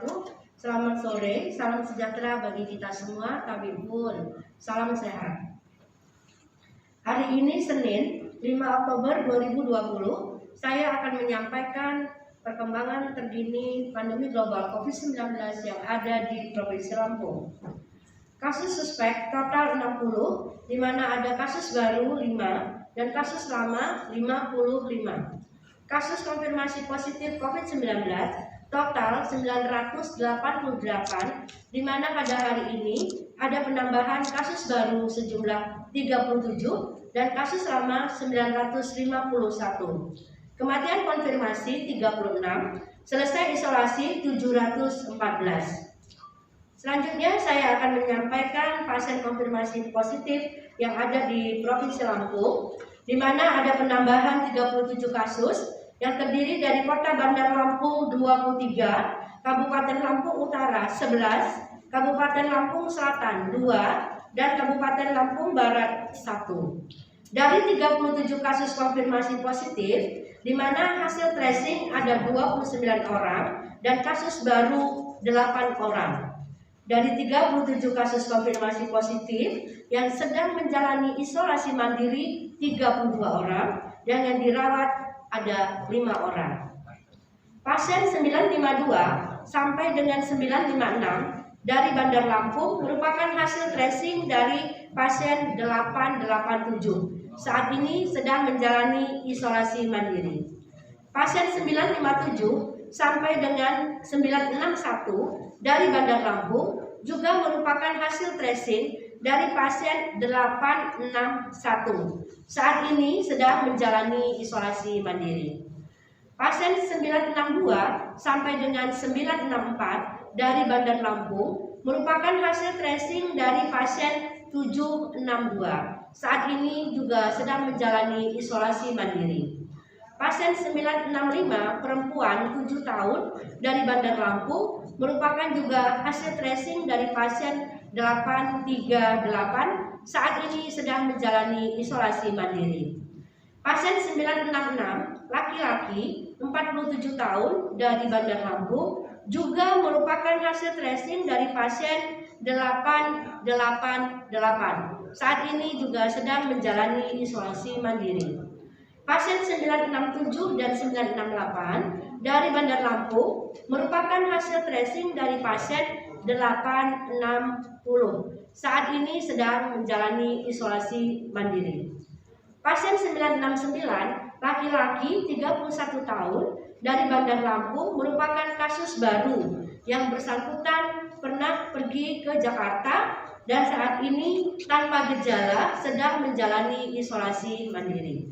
wabarakatuh. Selamat sore, salam sejahtera bagi kita semua, tabibun. Salam sehat. Hari ini Senin, 5 Oktober 2020, saya akan menyampaikan perkembangan terkini pandemi global COVID-19 yang ada di Provinsi Lampung. Kasus suspek total 60, di mana ada kasus baru 5 dan kasus lama 55. Kasus konfirmasi positif COVID-19 total 988, di mana pada hari ini ada penambahan kasus baru sejumlah 37 dan kasus lama 951. Kematian konfirmasi 36, selesai isolasi 714. Selanjutnya saya akan menyampaikan pasien konfirmasi positif yang ada di Provinsi Lampung, di mana ada penambahan 37 kasus yang terdiri dari Kota Bandar Lampung 23, Kabupaten Lampung Utara 11, Kabupaten Lampung Selatan 2, dan Kabupaten Lampung Barat 1. Dari 37 kasus konfirmasi positif, di mana hasil tracing ada 29 orang dan kasus baru 8 orang. Dari 37 kasus konfirmasi positif yang sedang menjalani isolasi mandiri 32 orang dan yang dirawat ada 5 orang. Pasien 952 sampai dengan 956 dari Bandar Lampung merupakan hasil tracing dari pasien 887. Saat ini sedang menjalani isolasi mandiri. Pasien 957 sampai dengan 961 dari Bandar Lampung juga merupakan hasil tracing dari pasien 861. Saat ini sedang menjalani isolasi mandiri. Pasien 962 sampai dengan 964 dari Bandar Lampung merupakan hasil tracing dari pasien 762. Saat ini juga sedang menjalani isolasi mandiri. Pasien 965 perempuan 7 tahun dari Bandar Lampung merupakan juga hasil tracing dari pasien 838. Saat ini sedang menjalani isolasi mandiri. Pasien 966 laki-laki 47 tahun dari Bandar Lampung juga merupakan hasil tracing dari pasien 888. Saat ini juga sedang menjalani isolasi mandiri. Pasien 967 dan 968 dari Bandar Lampung merupakan hasil tracing dari pasien 860. Saat ini sedang menjalani isolasi mandiri. Pasien 969 laki-laki 31 tahun dari Bandar Lampung merupakan kasus baru yang bersangkutan pernah pergi ke Jakarta dan saat ini tanpa gejala sedang menjalani isolasi mandiri.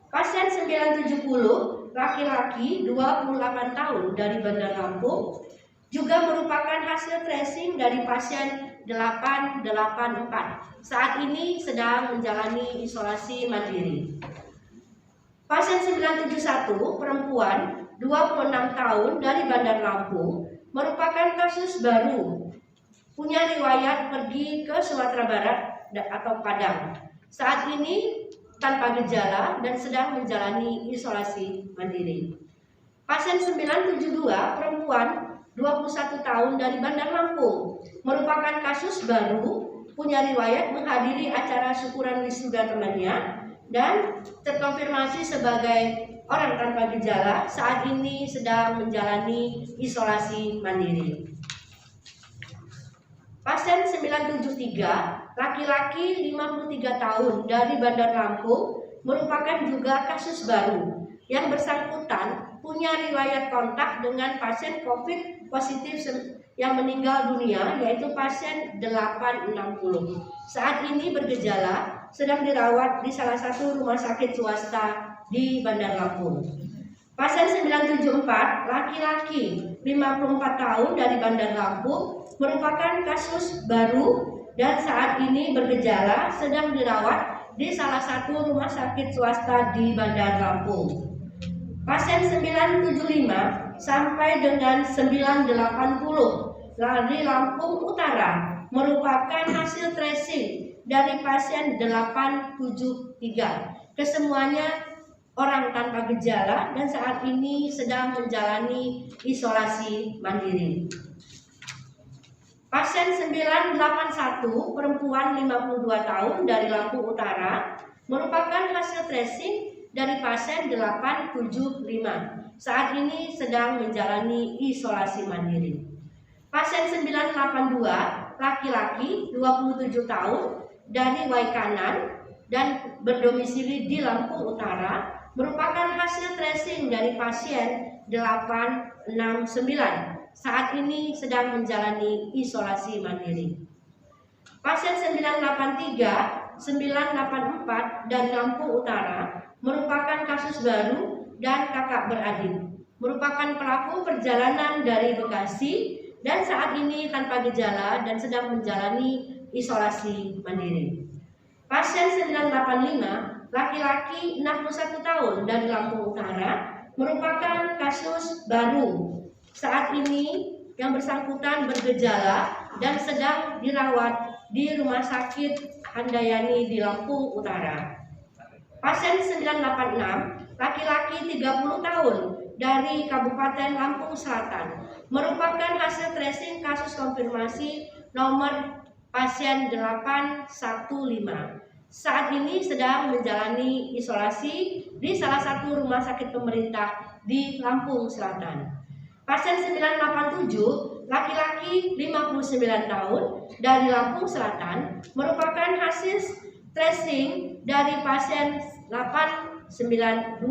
Pasien 970 laki-laki 28 tahun dari Bandar Lampung juga merupakan hasil tracing dari pasien 884. Saat ini sedang menjalani isolasi mandiri. Pasien 971 perempuan 26 tahun dari Bandar Lampung merupakan kasus baru, punya riwayat pergi ke Sumatera Barat atau Padang. Saat ini tanpa gejala dan sedang menjalani isolasi mandiri. Pasien 972 perempuan 21 tahun dari Bandar Lampung merupakan kasus baru, punya riwayat menghadiri acara syukuran wisuda temannya dan terkonfirmasi sebagai orang tanpa gejala. Saat ini sedang menjalani isolasi mandiri. Pasien 973 laki-laki 53 tahun dari Bandar Lampung merupakan juga kasus baru yang bersangkutan punya riwayat kontak dengan pasien COVID positif yang meninggal dunia, yaitu pasien 860. Saat ini bergejala, sedang dirawat di salah satu rumah sakit swasta di Bandar Lampung. Pasien 974 laki-laki 54 tahun dari Bandar Lampung merupakan kasus baru dan saat ini bergejala, sedang dirawat di salah satu rumah sakit swasta di Bandar Lampung. Pasien 975 sampai dengan 980 dari Lampung Utara merupakan hasil tracing dari pasien 873. Kesemuanya orang tanpa gejala dan saat ini sedang menjalani isolasi mandiri. Pasien 981 perempuan 52 tahun dari Lampung Utara merupakan hasil tracing dari pasien 875. Saat ini sedang menjalani isolasi mandiri. Pasien 982 laki-laki 27 tahun dari Waikanan dan berdomisili di Lampung Utara merupakan hasil tracing dari pasien 869. Saat ini sedang menjalani isolasi mandiri. Pasien 983, 984 dari Lampung Utara merupakan kasus baru dan kakak beradik. Merupakan pelaku perjalanan dari Bekasi dan saat ini tanpa gejala dan sedang menjalani isolasi mandiri. Pasien 985, laki-laki 61 tahun dari Lampung Utara merupakan kasus baru. Saat ini yang bersangkutan bergejala dan sedang dirawat di Rumah Sakit Handayani di Lampung Utara. Pasien 986, laki-laki 30 tahun dari Kabupaten Lampung Selatan, merupakan hasil tracing kasus konfirmasi nomor pasien 815. Saat ini sedang menjalani isolasi di salah satu rumah sakit pemerintah di Lampung Selatan. Pasien 987, laki-laki 59 tahun dari Lampung Selatan, merupakan hasil tracing dari pasien 892.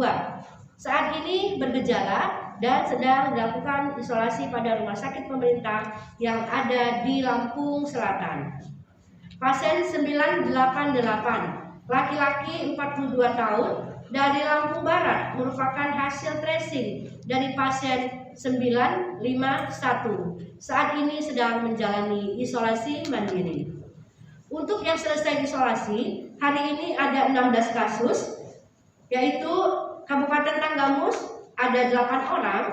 Saat ini bergejala dan sedang dilakukan isolasi pada rumah sakit pemerintah yang ada di Lampung Selatan. Pasien 988, laki-laki 42 tahun dari Lampung Barat, merupakan hasil tracing dari pasien 951. Saat ini sedang menjalani isolasi mandiri. Untuk yang selesai isolasi, hari ini ada 16 kasus, yaitu Kabupaten Tanggamus ada 8 orang,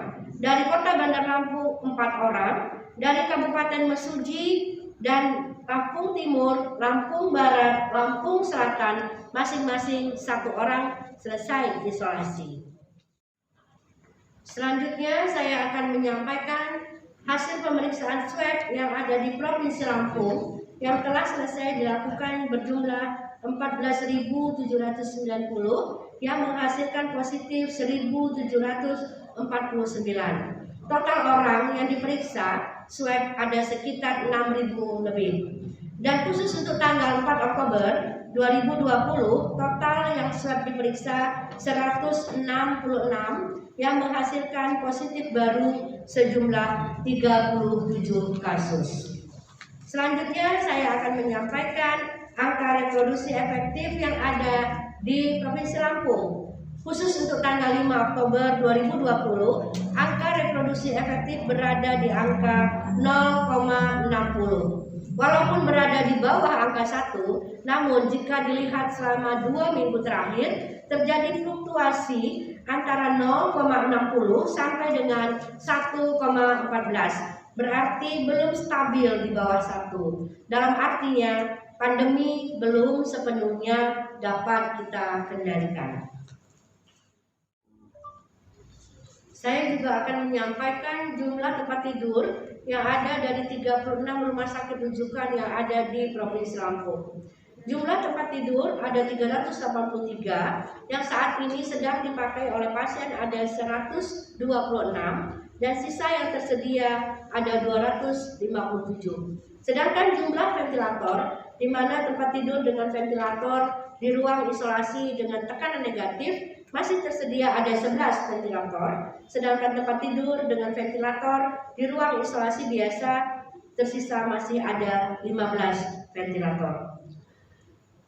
dari Kota Bandar Lampung 4 orang, dari Kabupaten Mesuji dan Lampung Timur, Lampung Barat, Lampung Selatan, masing-masing 1 orang selesai isolasi. Selanjutnya saya akan menyampaikan hasil pemeriksaan swab yang ada di Provinsi Lampung yang telah selesai dilakukan berjumlah 14.790 yang menghasilkan positif 1.749. Total orang yang diperiksa swab ada sekitar 6.000 lebih. Dan khusus untuk tanggal 4 Oktober 2020, total yang swab diperiksa 166 yang menghasilkan positif baru sejumlah 37 kasus. Selanjutnya saya akan menyampaikan angka reproduksi efektif yang ada di Provinsi Lampung. Khusus untuk tanggal 5 Oktober 2020, angka reproduksi efektif berada di angka 0,60. Walaupun berada di bawah angka 1, namun jika dilihat selama 2 minggu terakhir, terjadi fluktuasi antara 0,60 sampai dengan 1,14. Berarti belum stabil di bawah 1. Dalam artinya, pandemi belum sepenuhnya dapat kita kendalikan. Saya juga akan menyampaikan jumlah tempat tidur yang ada dari 36 rumah sakit rujukan yang ada di Provinsi Lampung. Jumlah tempat tidur ada 383 yang saat ini sedang dipakai oleh pasien ada 126 dan sisa yang tersedia ada 257. Sedangkan jumlah ventilator di mana tempat tidur dengan ventilator di ruang isolasi dengan tekanan negatif masih tersedia ada 11 ventilator, sedangkan tempat tidur dengan ventilator di ruang isolasi biasa tersisa masih ada 15 ventilator.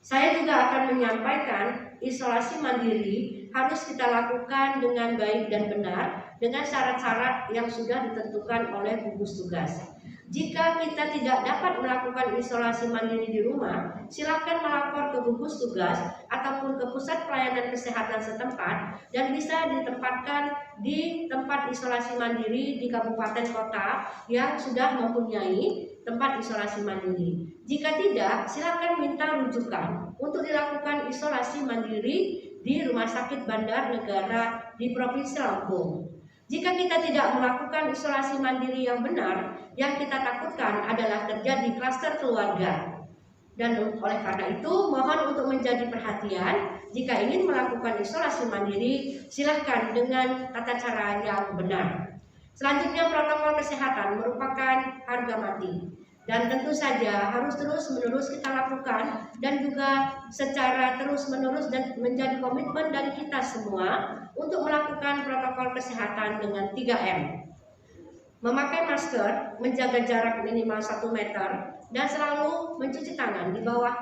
Saya juga akan menyampaikan isolasi mandiri harus kita lakukan dengan baik dan benar dengan syarat-syarat yang sudah ditentukan oleh gugus tugas. Jika kita tidak dapat melakukan isolasi mandiri di rumah, silakan melapor ke gugus tugas ataupun ke pusat pelayanan kesehatan setempat dan bisa ditempatkan di tempat isolasi mandiri di kabupaten kota yang sudah mempunyai tempat isolasi mandiri. Jika tidak, silakan minta rujukan untuk dilakukan isolasi mandiri di Rumah Sakit Bandar Negara di Provinsi Lampung. Jika kita tidak melakukan isolasi mandiri yang benar, yang kita takutkan adalah terjadi klaster keluarga. Dan oleh karena itu, mohon untuk menjadi perhatian, jika ingin melakukan isolasi mandiri, silahkan dengan tata cara yang benar. Selanjutnya, protokol kesehatan merupakan harga mati. Dan tentu saja harus terus-menerus kita lakukan dan juga secara terus-menerus dan menjadi komitmen dari kita semua untuk melakukan protokol kesehatan dengan 3M. Memakai masker, menjaga jarak minimal 1 meter, dan selalu mencuci tangan di bawah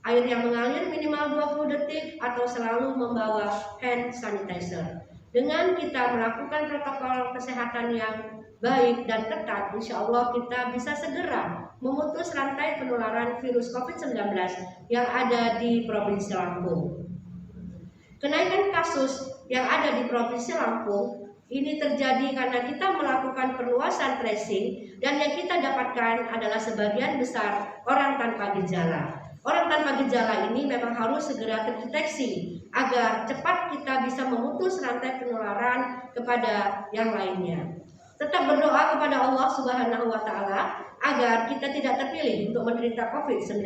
air yang mengalir minimal 20 detik atau selalu membawa hand sanitizer. Dengan kita melakukan protokol kesehatan yang baik dan ketat, insya Allah kita bisa segera memutus rantai penularan virus COVID-19 yang ada di Provinsi Lampung. Kenaikan kasus yang ada di Provinsi Lampung ini terjadi karena kita melakukan perluasan tracing dan yang kita dapatkan adalah sebagian besar orang tanpa gejala. Orang tanpa gejala ini memang harus segera terdeteksi agar cepat kita bisa memutus rantai penularan kepada yang lainnya. Tetap berdoa kepada Allah Subhanahu wa Ta'ala agar kita tidak terpilih untuk menderita COVID-19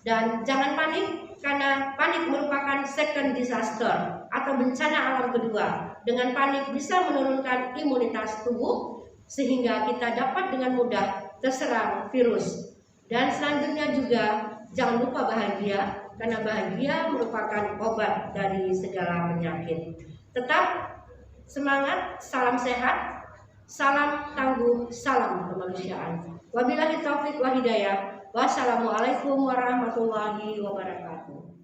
dan jangan panik, karena panik merupakan second disaster atau bencana alam kedua. Dengan panik bisa menurunkan imunitas tubuh sehingga kita dapat dengan mudah terserang virus. Dan selanjutnya juga jangan lupa bahagia, karena bahagia merupakan obat dari segala penyakit. Tetap semangat, salam sehat, salam tangguh, salam kemanusiaan. Wabillahi taufiq wa hidayah. Wassalamualaikum warahmatullahi wabarakatuh.